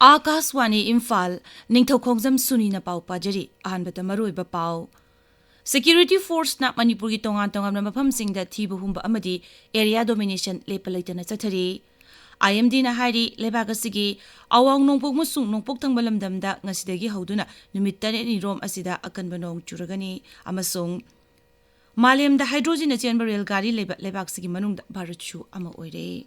Akaswani Imphal Ningthoukhongjam Suni na pau pajari ahanbata maruiba pau. Security Force na Manipuri tongan na mafamsingda thiba humba amadi area domination lepalaitana chathari. IMD na hari lebakasigi awang nongpok musung nongpok tangbalamdamda ngasidagi hauduna numittane ni rom asida akanba nong churagani amasung Malemda hydrogen na chen barrel gari lebaksigi manungda barachu ama oire.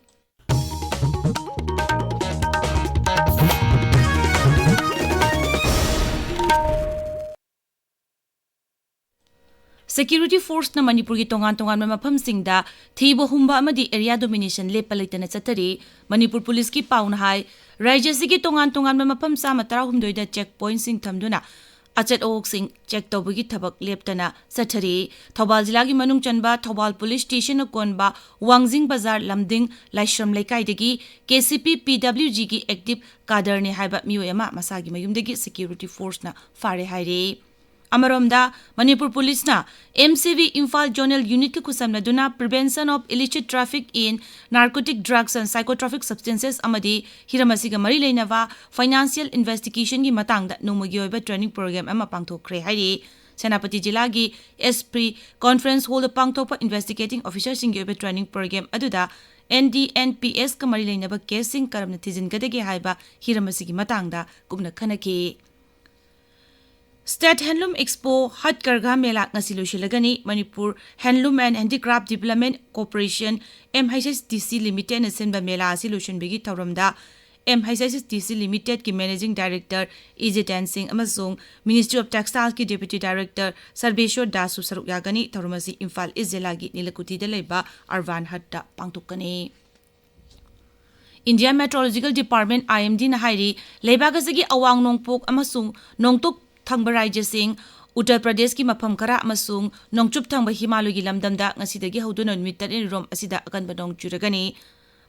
Security Force na Manipuri tongan na mafamsingda thiba humba amadi area domination lepalaitana chathari. Manipur Police ki pauna hai Rajyasigi tongan na mafam sama 13 da checkpoint sing thamduna achat ok sing check tawbagi thabak leptana chathari. Thobal jila gi manung chanba Thobal Police Station na konba Wangjing Bazar Lamding Laishram Laikai dagi KCP PWG gi active kader ne haiba miyoyama masagi mayumdagi Security Force na fare haire. Amaromda Manipur Police na MCV Imphal Zonal Unit ki kusamnaduna prevention of illicit traffic in narcotic drugs and psychotropic substances amadi hiramasiga mari leinava financial investigation gi matangda nomagi oiba training program ama pangthokre hairi. Senapati jila gi SP conference hall pangthokpa investigating officers sing gi oiba training program aduda NDNPS ka mari leinaba casing karamna thijinggadege haiba hiramasigi matangda kumna khanaki. State Handloom Expo Hatkarga Mela ngasilushilagani Manipur Handloom and Handicraft Development Corporation MHSDC Limited na senba mela asilushin bigi tauramda MHSDC Limited ki Managing Director EJ Dancing amasung Ministry of Textiles ki Deputy Director Sarbeshwar Dasu saruk yagani taurumasi Imphal Izzelagi nilakuti da leiba Arvan Hatta pangtukani. India Meteorological Department IMD na hairi leibagasagi awang nongpok amasung nongtok thangba Rajya sing Uttar Pradesh ki mafam kara amasung nongchup thangba Himalaya gi lamdamda ngasidagi hauduna numittan rom asida akanba nong churagani.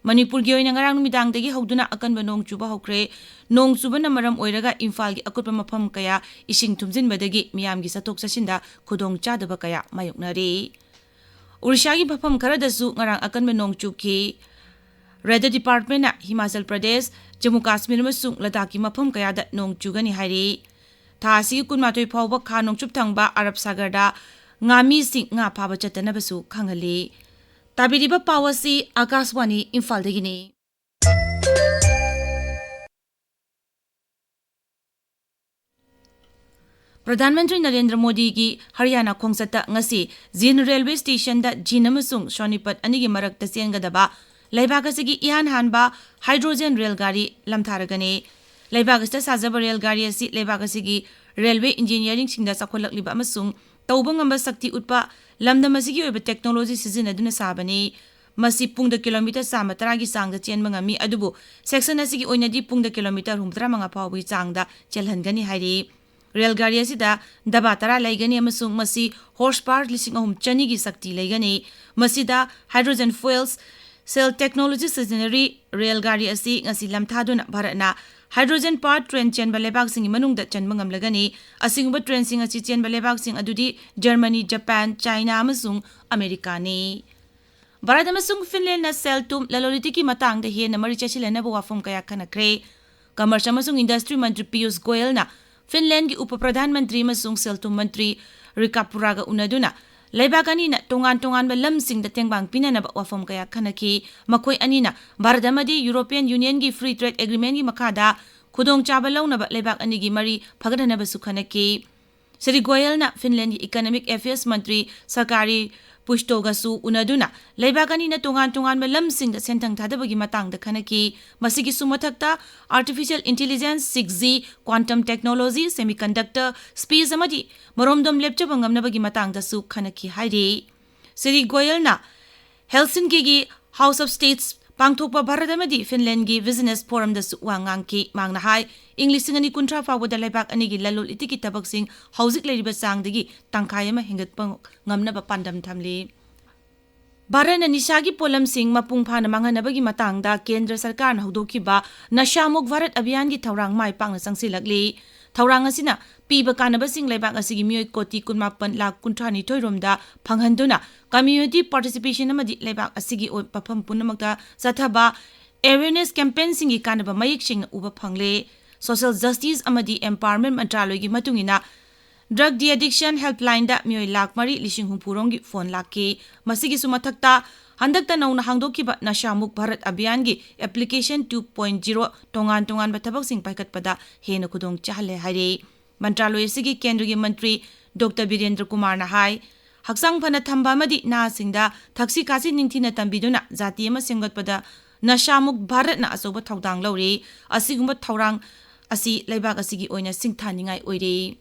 Manipur gi oina ngarang numidangdagi hauduna akanba nong chuba hokre. Nong chuba na maram oiraga Imphal gi akutpa mafam kaya ising thumjinbadagi miyam gi satok sasinda khudong chadaba kaya mayoknari. Odisha gi mafam kara dasu ngarang akanba nong chukhi. Weather Department na Himachal Pradesh, Jammu Kashmir amasung Ladakh ki mafam kaya da nong chugani hairi. Thasi kunmatoi phawba kha nongchup thangba Arab Sagar da ngami sing nga phaba chatanabasu khangali. Tabiriba pawasi Akaswani Imphal dagini. Pradhan Mantri Narendra Modi gi Haryana khongsata ngasi Jin Railway Station da Jin amasung Shonipat anigi marakta sengadaba leibakasigi ihan hanba hydrogen rail gari lamtharagani. Leibagasta sajaba rail gari asi leibagasigi railway engineering singda sakholakliba amasung tauba ngamba sakti utpa lamdamasigi oiba technology sizinaduna sabani. Masi pungda kilometer sama taragi sangda chenba ngami adubu section asigi oinadi pungda kilometer 35 phawbi changda chelhangani hairi. Rail gari asida daba tara laigani amasung masi horsepower 3,300 gi sakti laigani. Masida hydrogen fuels cell technology sizinari rail gari asi ngasi lamthaduna bharatna hydrogen powered train chenba lebak sing manungda chanba ngamlagani. Asingba train sing achi chenba lebak sing adudi Germany, Japan, China amasung America ni. Bharat amasung Finland na cell tum laloliti ki matangda hena marichachilana ba wafum kaya khanakre. Commerce amasung Industry Mantri Piyush Goyal na Finland gi Upapradhan Mantri amasung cell tum Mantri Rikapuraga unaduna leibagani na tongan ba lamsing da tengbang pinanaba wafam kaya khanaki. Makoi anina Bharat amadi European Union gi Free Trade Agreement gi makada khudong chaba launaba leibak ani gi mari phagadhanaba su khanaki. Sri Goyal na Finland gi Economic Affairs Mantri Sarkari Pushtogasu unaduna leibagani na tongan ba lamsing da sentang thadaba gi matang da khanaki. Masigi sumathakta Artificial Intelligence, 6G, Quantum Technology, Semiconductor, Space amadi maromdom lepcha bangamnaba gi matang da su khanaki hairi. Sri Goyal na Helsinki gi House of States pangthokpa Bharat amadi Finland gi Business Forum da su wangangki mangna hai English singani kuntra fawda leibak ani gi lalol itiki tabak sing hauzik leiriba sangdagi tangkhai ama hingatpa ngamnaba pandam thamli. Bharat na nishagi polam sing mapung phana manghanabagi matangda Kendra Sarkar na hudokhiba Nashamuk Bharat Abhiyan gi thaurang mai pangna sangsilakli. Thaurang asina piba kanaba sing leibak asigi miyoi koti 18 lakh 32 romda phanghanduna community participation amadi leibak asigi pafam punamakta sathaba awareness campaign singi kanaba mayik sing uba phangle. Social Justice amadi Empowerment Mantraloygi matungina Drug De-addiction Helpline da mioi lak mari lising humpuronggi phone lakki masigi sumathakta handakta nauna hangdokkiba Nashamuk Bharat Abhiyan gi application 2.0 tongan bathabak sing paikatpada hena khudong chahle haire Mantraloy sigi kendra gi mantri Dr. Birendra Kumar na hai Haksang phana thamba madi na singda thaksi kasi ningthina tambiduna jati ama sengatpada Nashamuk Bharat na asoba thaudang lawri asigumba thaurang asi laibak asigi oina singthaningai oire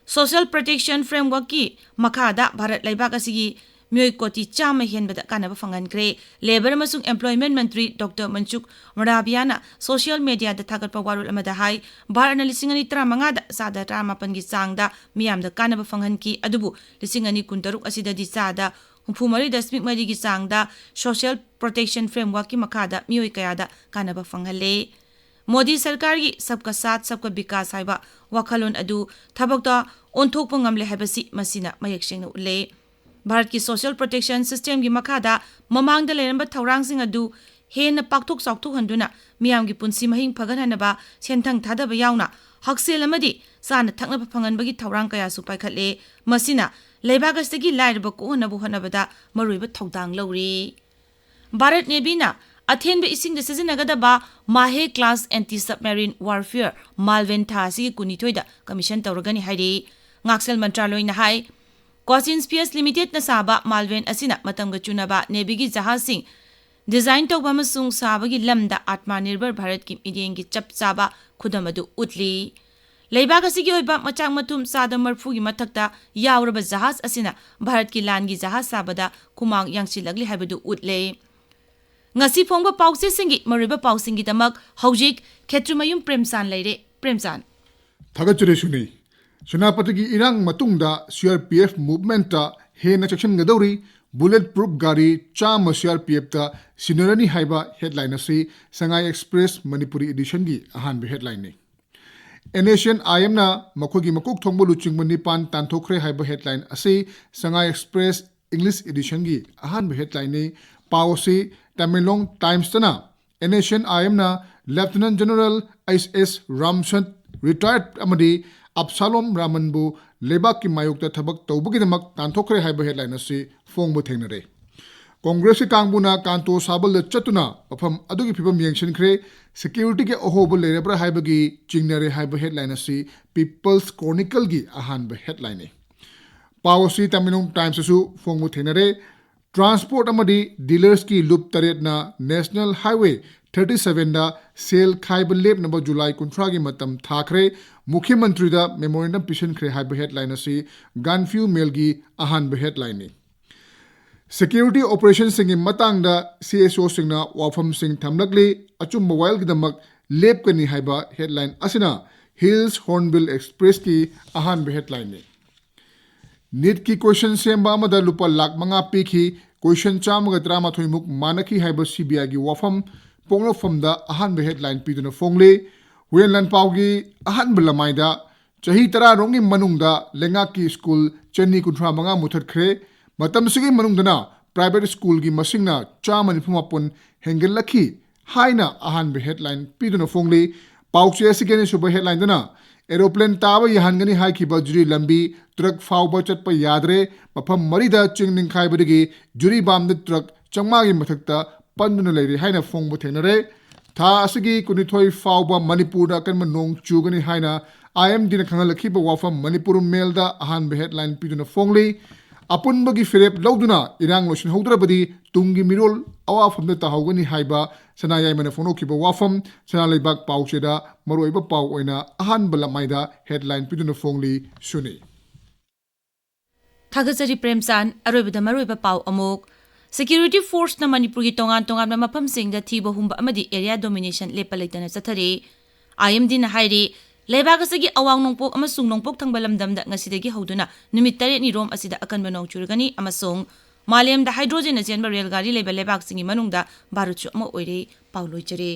Social Protection Framework ki makada Bharat laibak asigi mioi koti chama henbada kanaba fangankre Labor amasung Employment Mantri Dr. Manchuk Marabiyana social media da thagatpa warul amada hai Bharat na 2035 da sada 18 gi changda miyamda kanaba fanghanki adubu 2016 asida di sada 34.3 gi changda Social Protection Framework ki makada mioi kayada kanaba fanghale Modi Sarkar gi sabka saath sabka bikas haiba wakhalon adu thabakta onthokpa ngamle haibasi masina mayek sengna ule Bharat ki Social Protection System gi makada mamangda leramba thaurang sing adu hena pakthok sakthok handuna miyam gi punsi mahing phaganhanaba senthang thadaba yauna haksel amadi sana thakna phangan bagi thaurang kaya su paikhatle masina leibagastagi lairba ko nabu hanabada maruiba thaudang lawri Bharat Navy na Athenbe ising de sizinagada Mahe Class Anti-Submarine Warfare Malven Tha si kunithoida commission tawragani hairi Ngaksel Mantraloy na hai Cochin Space Limited na saba Malven asina matamga chunaba Navy gi jahaz sing design tawba amasung sabagi lamda Atmanirbhar Bharat ki ideng gi chap chaba khudamadu utli Leibak asigi oiba machang matum sada marphu gi mathakta yawraba jahaz asina Bharat ki lan gi jahaz sabada kumang yangsilagli haibadu utle Ngasi phongba pause singi mariba pausingi damak haujik Kshetrimayum Premchand leire Premchand Thagachure Suni Sunapatigi irang matungda CRPF movement ta hena section gadori bulletproof gari chama CRPF ta sinurani haiba headline asi Sangai Express Manipuri edition gi ahanbe headline ni Nation IM na makogi makok thongbo luchingma nipan tanthokre haiba headline asi Sangai Express English edition gi ahanbe headline ni Pawsi Tamilong Times tana Nation IM na Lieutenant General IS Ramchand retired amadi Absalom Ramanbu lebak ki mayokta thabak tawbugidamak tanthokre haiba headline asi phongbo thengnare Congress ki kangbuna kanto sabal chatuna afam adugi phibam yengsinkhre security ke ohobo lerebra haiba gi chingnare haiba headline asi People's Chronicle gi ahanba headline Pawsi Tamilong Times asu phongbo thengnare Transport amadi dealers ki loop taret na National Highway 37 da sale khaiba lep number July kunthra gi matam thakre Mukhi Mantri da memorandum pishin khre haiba headline asi Gunfu mail gi ahanba headline ni Security operations sing matang da CSO singna wafam sing thamlakli achum mobile gi damak lep kani haiba headline asina Hills Hornbill Express ki ahanba headline ni Need ki question semba amada lupa lakh manga pikhi question chamaga drama thoimuk manaki haiba CBI gi wafam ponglo famda ahanba headline piduna fongle Wenlan Paugi ahan belamaida chahi tara rongi manungda lengaki school chenni kunthra manga muthat khre matam sigi manungdana private school gi masingna chamani phumapun hengel lakhi haina ahan be headline piduna fongle pauche asigeni suba headline dana aeroplane tawa yahangani hai ki bajuri lambi truck fawba chatpa yadre mafam marida chingning khaibadigi juri bamda truck changma gi mathakta panduna leiri haina phongbo thenare Tha asigi kunithoi fawba Manipur da kanma nong chugani haina IMD na khangalakhiba wafam Manipur mail da ahan be headline piduna fongli apunbagi firep lauduna irang losin haudrabadi tungi mirol awa famda tahawgani haiba sanayai mana fonokhiba wafam sanalaibak paucheda maroiba paw oina ahan balamaida headline piduna fongli Suni Thagachari Premchand aroibada maroiba paw amok Security Force na Manipur gi tongan na mapam singda thiba humba amadi area domination lepa leitana chathari IMD na hairi leibaga sagi awang nongpok amasung nongpok thangbalamdamda ngasidagi hoduna numit 8 ni rom asida akanba nong churgani amasung malem da hydrogen na jenba rail gari leba lebak singi manungda baruchu ama oire pauloi chare